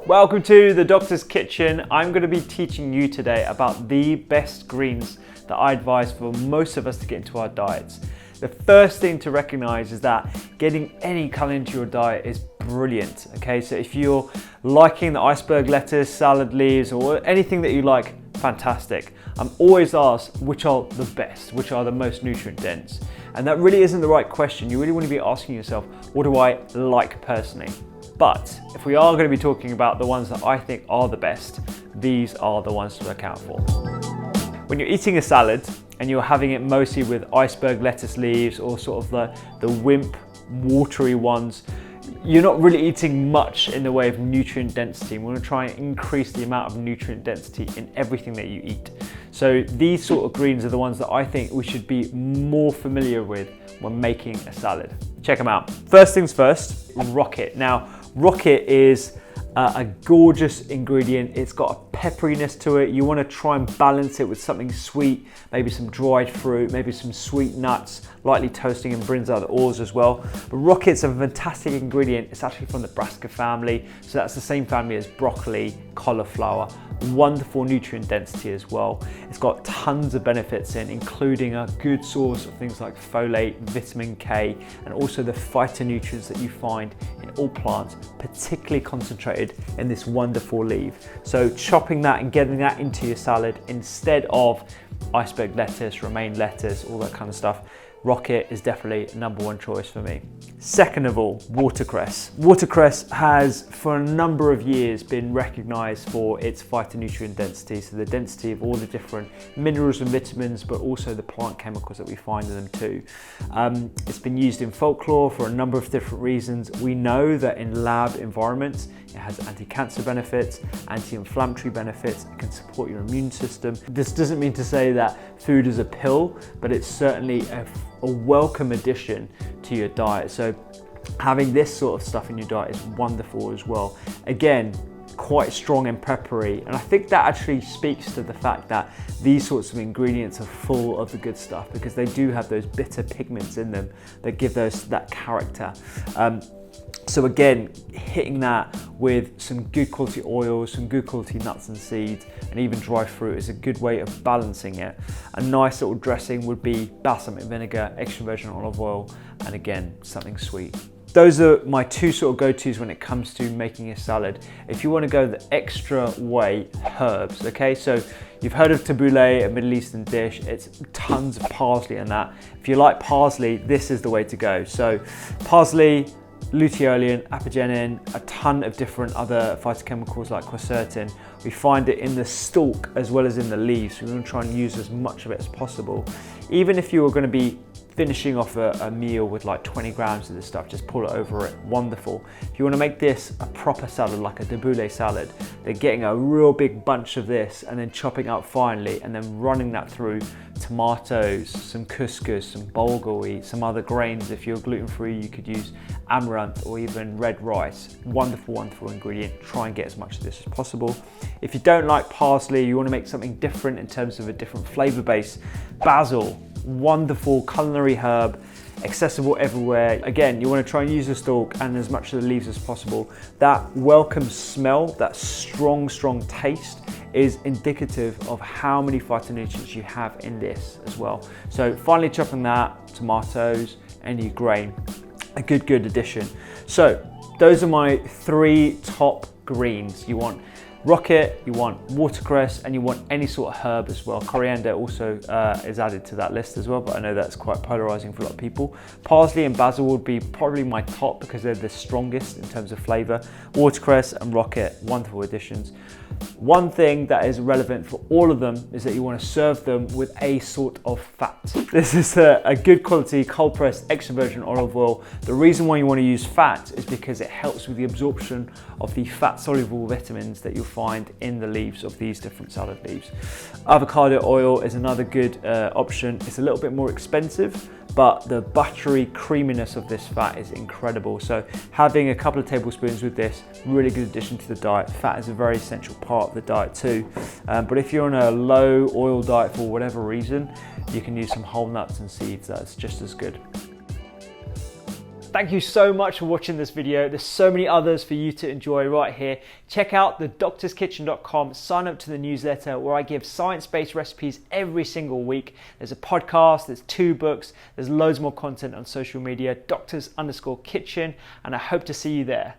Welcome to the Doctor's Kitchen. I'm going to be teaching you today about the best greens that I advise for most of us to get into our diets. The first thing to recognize is that getting any colour into your diet is brilliant. Okay, so if you're liking the iceberg lettuce, salad leaves, or anything that you like, fantastic. I'm always asked which are the best, which are the most nutrient dense. And that really isn't the right question. You really want to be asking yourself, what do I like personally? But if we are going to be talking about the ones that I think are the best, these are the ones to look out for. When you're eating a salad and you're having it mostly with iceberg lettuce leaves or sort of the wimp watery ones, you're not really eating much in the way of nutrient density. We want to try and increase the amount of nutrient density in everything that you eat. So these sort of greens are the ones that I think we should be more familiar with when making a salad. Check them out. First things first, rocket. Now, rocket is a gorgeous ingredient. It's got a pepperiness to it. You want to try and balance it with something sweet, maybe some dried fruit, maybe some sweet nuts, lightly toasting and brings out the oils as well. But rocket's a fantastic ingredient. It's actually from the brassica family, so that's the same family as broccoli, cauliflower. Wonderful nutrient density as well. It's got tons of benefits including a good source of things like folate, vitamin K, and also the phytonutrients that you find in all plants, particularly concentrated in this wonderful leaf. So chopping that and getting that into your salad instead of iceberg lettuce, romaine lettuce, all that kind of stuff, rocket is definitely number one choice for me. Second of all, watercress. Watercress has for a number of years been recognized for its phytonutrient density, so the density of all the different minerals and vitamins, but also the plant chemicals that we find in them too. It's been used in folklore for a number of different reasons. We know that in lab environments, it has anti-cancer benefits, anti-inflammatory benefits, it can support your immune system. This doesn't mean to say that food is a pill, but it's certainly a welcome addition to your diet. So having this sort of stuff in your diet is wonderful as well. Again, quite strong and peppery, and I think that actually speaks to the fact that these sorts of ingredients are full of the good stuff because they do have those bitter pigments in them that give that character. So again, hitting that with some good quality oils, some good quality nuts and seeds, and even dry fruit is a good way of balancing it. A nice little dressing would be balsamic vinegar, extra virgin olive oil, and again, something sweet. Those are my two sort of go-tos when it comes to making a salad. If you want to go the extra way, herbs, okay? So you've heard of tabbouleh, a Middle Eastern dish. It's tons of parsley in that. If you like parsley, this is the way to go. So parsley, luteolin, apigenin, a ton of different other phytochemicals like quercetin. We find it in the stalk as well as in the leaves. We want to try and use as much of it as possible. Even if you were going to be finishing off a meal with like 20 grams of this stuff, just pull it over it, wonderful. If you want to make this a proper salad, like a tabbouleh salad, then getting a real big bunch of this and then chopping up finely and then running that through tomatoes, some couscous, some bulgur wheat, some other grains. If you're gluten-free, you could use amaranth or even red rice. Wonderful, wonderful ingredient. Try and get as much of this as possible. If you don't like parsley, you want to make something different in terms of a different flavor base, basil, wonderful culinary herb, accessible everywhere. Again, you want to try and use the stalk and as much of the leaves as possible. That welcome smell, that strong taste is indicative of how many phytonutrients you have in this as well. So finally chopping that, tomatoes, any grain, a good addition. So those are my three top greens. You want rocket, you want watercress, and you want any sort of herb as well. Coriander also is added to that list as well, but I know that's quite polarizing for a lot of people. Parsley and basil would be probably my top because they're the strongest in terms of flavor. Watercress and rocket, wonderful additions. One thing that is relevant for all of them is that you want to serve them with a sort of fat. This is a good quality cold pressed extra virgin olive oil. The reason why you want to use fat is because it helps with the absorption of the fat soluble vitamins that you'll find in the leaves of these different salad leaves. Avocado oil is another good option. It's a little bit more expensive, but the buttery creaminess of this fat is incredible. So having a couple of tablespoons with this, really good addition to the diet. Fat is a very essential part of the diet too. But if you're on a low oil diet for whatever reason, you can use some whole nuts and seeds. That's just as good. Thank you so much for watching this video. There's so many others for you to enjoy right here. Check out thedoctorskitchen.com, sign up to the newsletter where I give science-based recipes every single week. There's a podcast, there's 2 books, there's loads more content on social media, doctors_kitchen, and I hope to see you there.